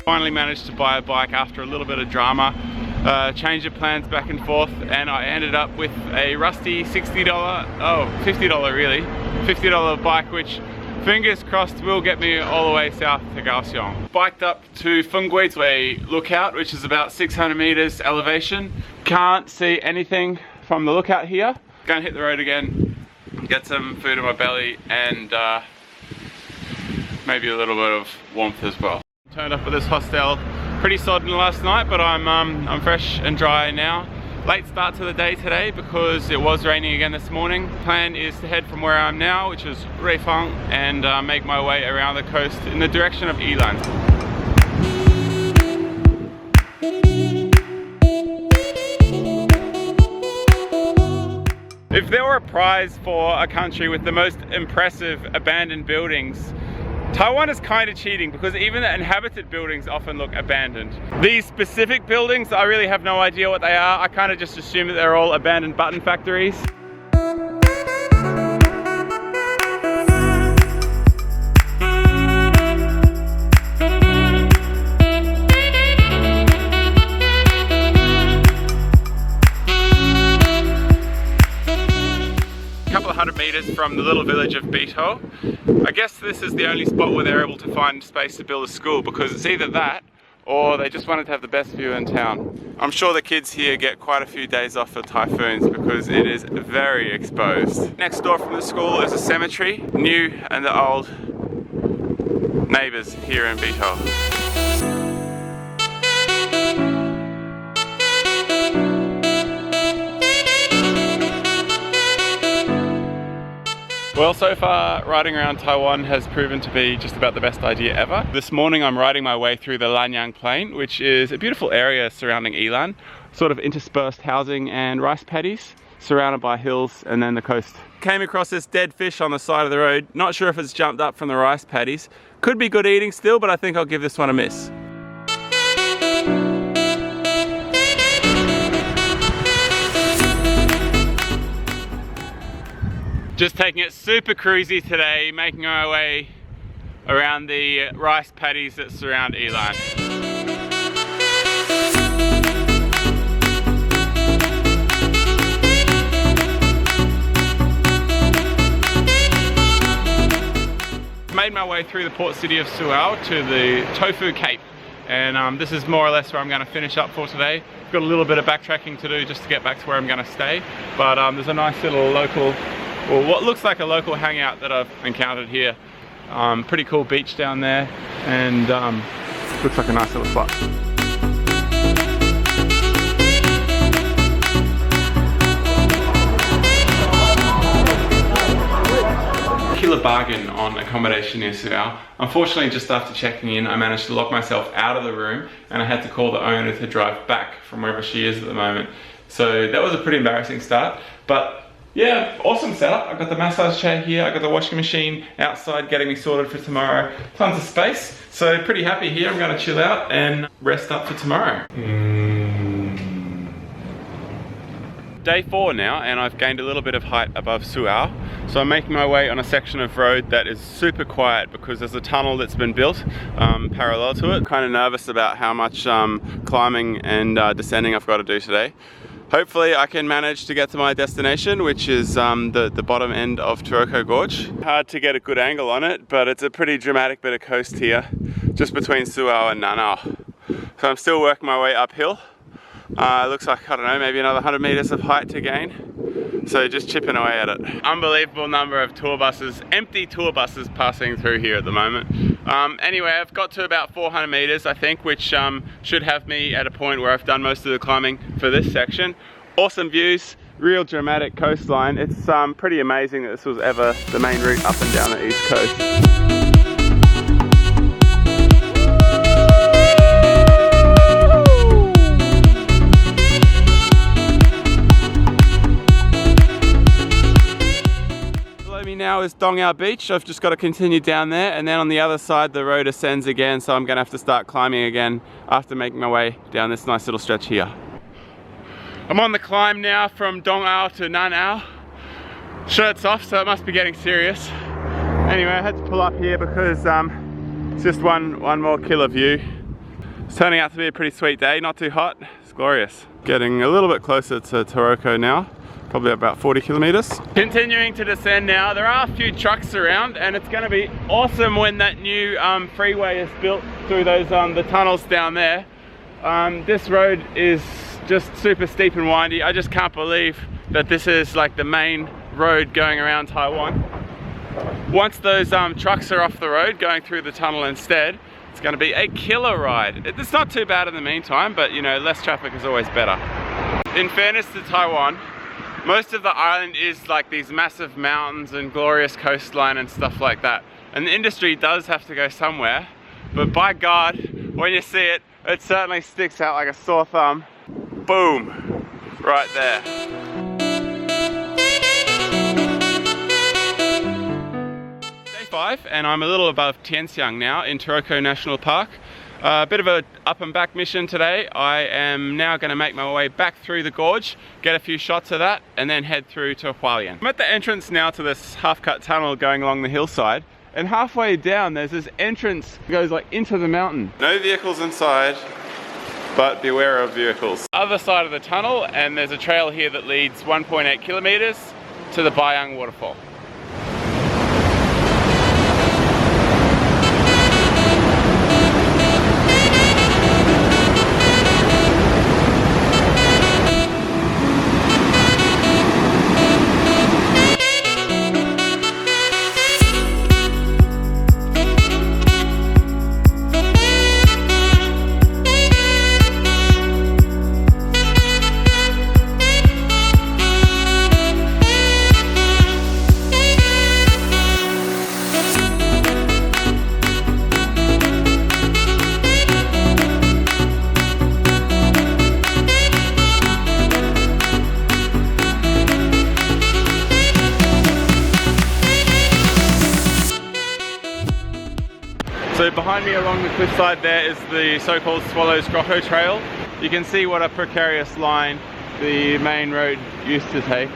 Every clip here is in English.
Finally managed to buy a bike after a little bit of drama. Change of plans back and forth, and I ended up with a rusty $50 really, $50 bike, which fingers crossed will get me all the way south to Kaohsiung. Biked up to Fengguizui lookout, which is about 600 meters elevation. Can't see anything from the lookout here. Gonna hit the road again, get some food in my belly, and maybe a little bit of warmth as well. Turned up at this hostel. Pretty sodden last night, but I'm fresh and dry now. Late start to the day today because it was raining again this morning. Plan is to head from where I am now, which is Reifang, and make my way around the coast in the direction of Yilan. If there were a prize for a country with the most impressive abandoned buildings, Taiwan is kind of cheating because even the inhabited buildings often look abandoned. These specific buildings, I really have no idea what they are. I kind of just assume that they're all abandoned button factories. Couple of 100 meters from the little village of Bito. I guess this is the only spot where they're able to find space to build a school, because it's either that or they just wanted to have the best view in town. I'm sure the kids here get quite a few days off for typhoons because it is very exposed. Next door from the school is a cemetery, new and the old neighbours here in Bito. Well, so far riding around Taiwan has proven to be just about the best idea ever. This morning I'm riding my way through the Lanyang Plain, which is a beautiful area surrounding Yilan, sort of interspersed housing and rice paddies, surrounded by hills and then the coast. Came across this dead fish on the side of the road. Not sure if it's jumped up from the rice paddies. Could be good eating still, but I think I'll give this one a miss. Just taking it super cruisy today, making our way around the rice paddies that surround Yilan. Made my way through the port city of Suao to the Tofu Cape, and this is more or less where I'm going to finish up for today. I've got a little bit of backtracking to do just to get back to where I'm going to stay, but there's a nice little local, well, what looks like a local hangout that I've encountered here. Pretty cool beach down there, and looks like a nice little spot. Killer bargain on accommodation near Suao. Unfortunately, just after checking in, I managed to lock myself out of the room, and I had to call the owner to drive back from wherever she is at the moment. So that was a pretty embarrassing start, but yeah, awesome setup. I've got the massage chair here, I've got the washing machine outside getting me sorted for tomorrow. Tons of space, so pretty happy here. I'm gonna chill out and rest up for tomorrow. Day 4 now, and I've gained a little bit of height above Suao. So I'm making my way on a section of road that is super quiet because there's a tunnel that's been built parallel to it. Kind of nervous about how much climbing and descending I've got to do today. Hopefully I can manage to get to my destination, which is the bottom end of Taroko Gorge. Hard to get a good angle on it, but it's a pretty dramatic bit of coast here, just between Suao and Nanao. So I'm still working my way uphill. It looks like, I don't know, maybe another 100 meters of height to gain. So just chipping away at it. Unbelievable number of tour buses, empty tour buses passing through here at the moment. Anyway, I've got to about 400 meters, I think, which should have me at a point where I've done most of the climbing for this section. Awesome views, real dramatic coastline. It's pretty amazing that this was ever the main route up and down the east coast. Now is Dongao Beach. I've just got to continue down there, and then on the other side the road ascends again, so I'm gonna have to start climbing again after making my way down this nice little stretch here. I'm on the climb now from Dongao to Nanao. Shirt's off, so it must be getting serious. Anyway, I had to pull up here because it's just one more killer view. It's turning out to be a pretty sweet day, not too hot, it's glorious. Getting a little bit closer to Taroko now, probably about 40 kilometers. Continuing to descend now, there are a few trucks around and it's gonna be awesome when that new freeway is built through those the tunnels down there. This road is just super steep and windy. I just can't believe that this is like the main road going around Taiwan. Once those trucks are off the road going through the tunnel instead, it's going to be a killer ride. It's not too bad in the meantime, but you know, less traffic is always better. In fairness to Taiwan, most of the island is like these massive mountains and glorious coastline and stuff like that. And the industry does have to go somewhere, but by God, when you see it, it certainly sticks out like a sore thumb. Boom, right there. And I'm a little above Kaohsiung now in Taroko National Park. A bit of a up and back mission today. I am now going to make my way back through the gorge, get a few shots of that, and then head through to Hualien. I'm at the entrance now to this half-cut tunnel going along the hillside, and halfway down there's this entrance that goes like into the mountain. No vehicles inside, but beware of vehicles. Other side of the tunnel, and there's a trail here that leads 1.8 kilometers to the Bayang waterfall. So behind me along the cliffside there is the so-called Swallow's Grotto Trail. You can see what a precarious line the main road used to take.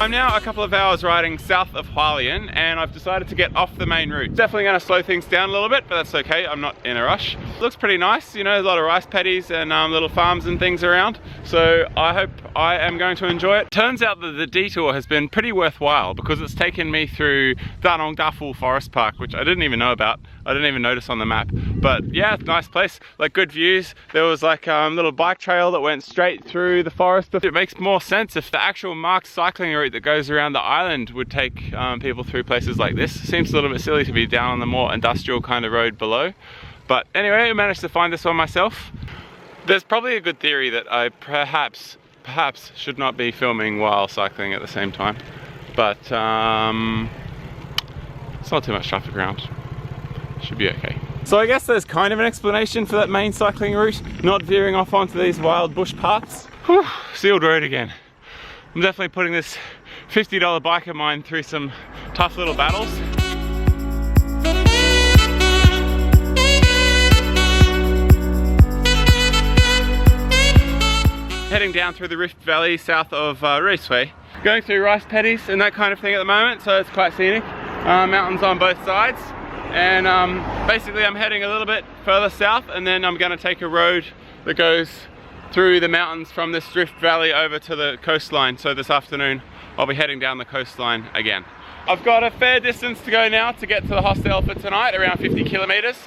I'm now a couple of hours riding south of Hualien and I've decided to get off the main route. Definitely going to slow things down a little bit, but that's okay, I'm not in a rush. Looks pretty nice, you know, a lot of rice paddies and little farms and things around. So I hope I am going to enjoy it. Turns out that the detour has been pretty worthwhile because it's taken me through Danong Dafu Forest Park, which I didn't even know about. I didn't even notice on the map. But yeah, nice place, like good views. There was like a little bike trail that went straight through the forest. It makes more sense if the actual marked cycling route that goes around the island would take people through places like this. Seems a little bit silly to be down on the more industrial kind of road below. But anyway, I managed to find this one myself. There's probably a good theory that I perhaps should not be filming while cycling at the same time. But it's not too much traffic around. Should be okay. So I guess there's kind of an explanation for that main cycling route, not veering off onto these wild bush paths. Whew, sealed road again. I'm definitely putting this $50 bike of mine through some tough little battles. Heading down through the Rift Valley south of Raceway. Going through rice paddies and that kind of thing at the moment, so it's quite scenic. Mountains on both sides. And basically I'm heading a little bit further south and then I'm going to take a road that goes through the mountains from this Rift Valley over to the coastline. So this afternoon I'll be heading down the coastline again. I've got a fair distance to go now to get to the hostel for tonight, around 50 kilometers.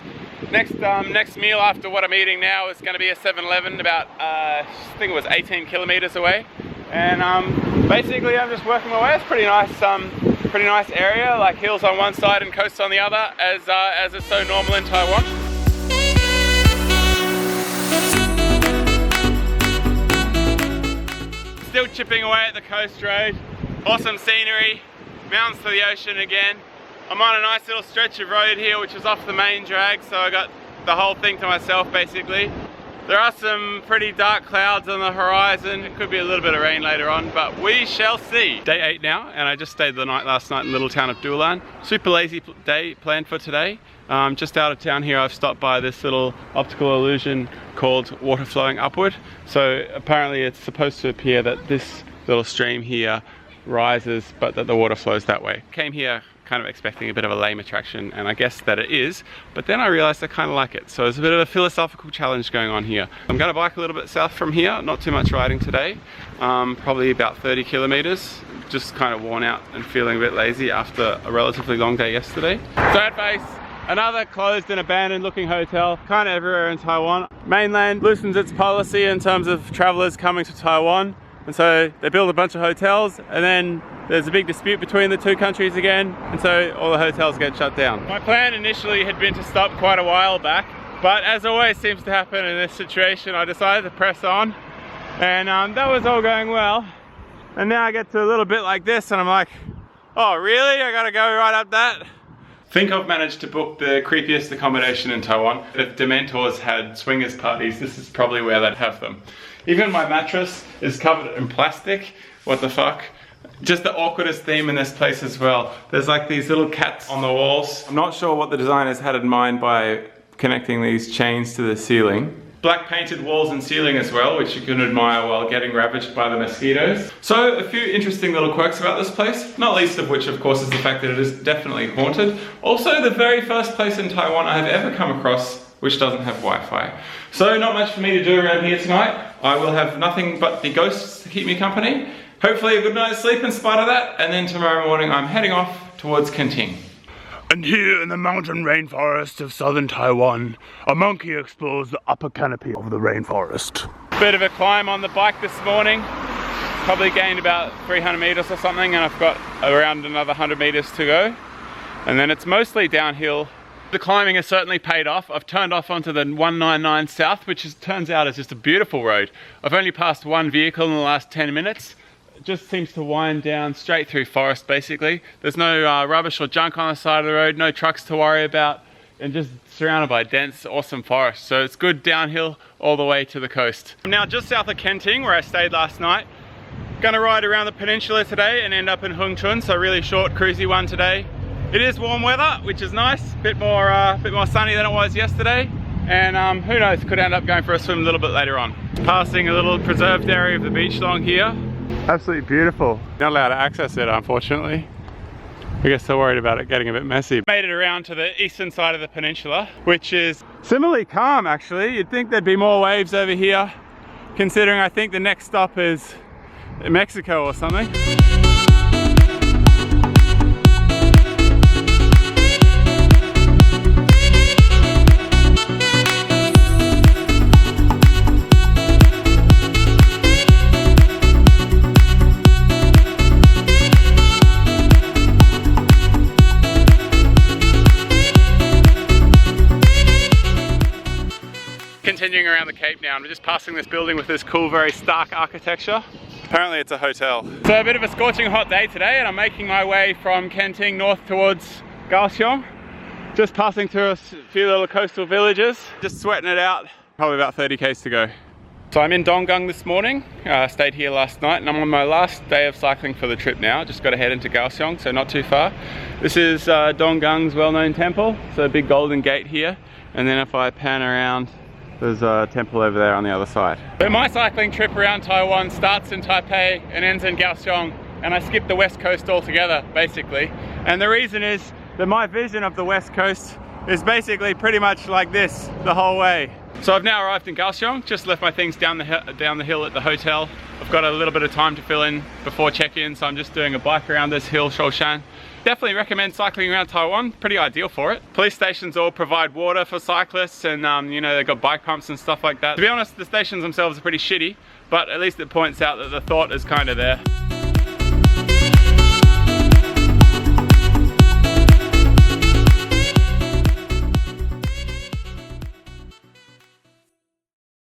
Next meal after what I'm eating now is going to be a 7-Eleven about, I think it was 18 kilometers away. And basically I'm just working my way. It's pretty nice area, like hills on one side and coasts on the other, as is so normal in Taiwan. Still chipping away at the coast road. Awesome scenery, mountains to the ocean again. I'm on a nice little stretch of road here which is off the main drag, so I got the whole thing to myself basically. There are some pretty dark clouds on the horizon. It could be a little bit of rain later on, but we shall see. Day 8 now, and I just stayed the night last night in the little town of Yilan. Super lazy day planned for today. Just out of town here, I've stopped by this little optical illusion called water flowing upward. So apparently it's supposed to appear that this little stream here rises, but that the water flows that way. Came here kind of expecting a bit of a lame attraction, and I guess that it is, but then I realized I kind of like it. So there's a bit of a philosophical challenge going on here. I'm going to bike a little bit south from here, not too much riding today, probably about 30 kilometers. Just kind of worn out and feeling a bit lazy after a relatively long day yesterday. Third base. Another closed and abandoned looking hotel, kind of everywhere in Taiwan. Mainland loosens its policy in terms of travelers coming to Taiwan, and so they build a bunch of hotels, and then there's a big dispute between the two countries again, and so all the hotels get shut down. My plan initially had been to stop quite a while back, but as always seems to happen in this situation, I decided to press on, and that was all going well. And now I get to a little bit like this, and I'm like, oh really? I gotta go right up that? I think I've managed to book the creepiest accommodation in Taiwan. If Dementors had swingers parties, this is probably where they'd have them. Even my mattress is covered in plastic. What the fuck? Just the awkwardest theme in this place as well. There's like these little cats on the walls. I'm not sure what the designers had in mind by connecting these chains to the ceiling. Black painted walls and ceiling as well, which you can admire while getting ravaged by the mosquitoes. So a few interesting little quirks about this place, not least of which of course is the fact that it is definitely haunted. Also the very first place in Taiwan I have ever come across which doesn't have Wi-Fi. So not much for me to do around here tonight. I will have nothing but the ghosts to keep me company. Hopefully a good night's sleep in spite of that, and then tomorrow morning I'm heading off towards Kenting. And here in the mountain rainforest of southern Taiwan, a monkey explores the upper canopy of the rainforest. Bit of a climb on the bike this morning. Probably gained about 300 meters or something, and I've got around another 100 meters to go. And then it's mostly downhill. The climbing has certainly paid off. I've turned off onto the 199 South, which turns out is just a beautiful road. I've only passed one vehicle in the last 10 minutes. Just seems to wind down straight through forest basically. There's no rubbish or junk on the side of the road, no trucks to worry about, and just surrounded by dense, awesome forest. So it's good downhill all the way to the coast. I'm now just south of Kenting where I stayed last night. Gonna ride around the peninsula today and end up in Hung Chun, so a really short cruisy one today. It is warm weather, which is nice, bit more sunny than it was yesterday. And who knows, could end up going for a swim a little bit later on. Passing a little preserved area of the beach along here. Absolutely beautiful. Not allowed to access it, unfortunately. I guess they're worried about it getting a bit messy. Made it around to the eastern side of the peninsula, which is similarly calm actually. You'd think there'd be more waves over here, considering I think the next stop is Mexico or something. Continuing around the Cape now, and we're just passing this building with this cool, very stark architecture. Apparently it's a hotel. So a bit of a scorching hot day today, and I'm making my way from Kenting north towards Kaohsiung. Just passing through a few little coastal villages, just sweating it out. Probably about 30 k's to go. So I'm in Donggang this morning, stayed here last night, and I'm on my last day of cycling for the trip now. Just got to head into Kaohsiung, so not too far. This is Donggang's well-known temple, so a big golden gate here, and then if I pan around, there's a temple over there on the other side. But my cycling trip around Taiwan starts in Taipei and ends in Kaohsiung, and I skip the west coast altogether, basically. And the reason is that my vision of the west coast is basically pretty much like this the whole way. So I've now arrived in Kaohsiung, just left my things down the hill at the hotel. I've got a little bit of time to fill in before check-in, so I'm just doing a bike around this hill, Shoshan. Definitely recommend cycling around Taiwan, pretty ideal for it. Police stations all provide water for cyclists, and you know, they've got bike pumps and stuff like that. To be honest, the stations themselves are pretty shitty, but at least it points out that the thought is kind of there.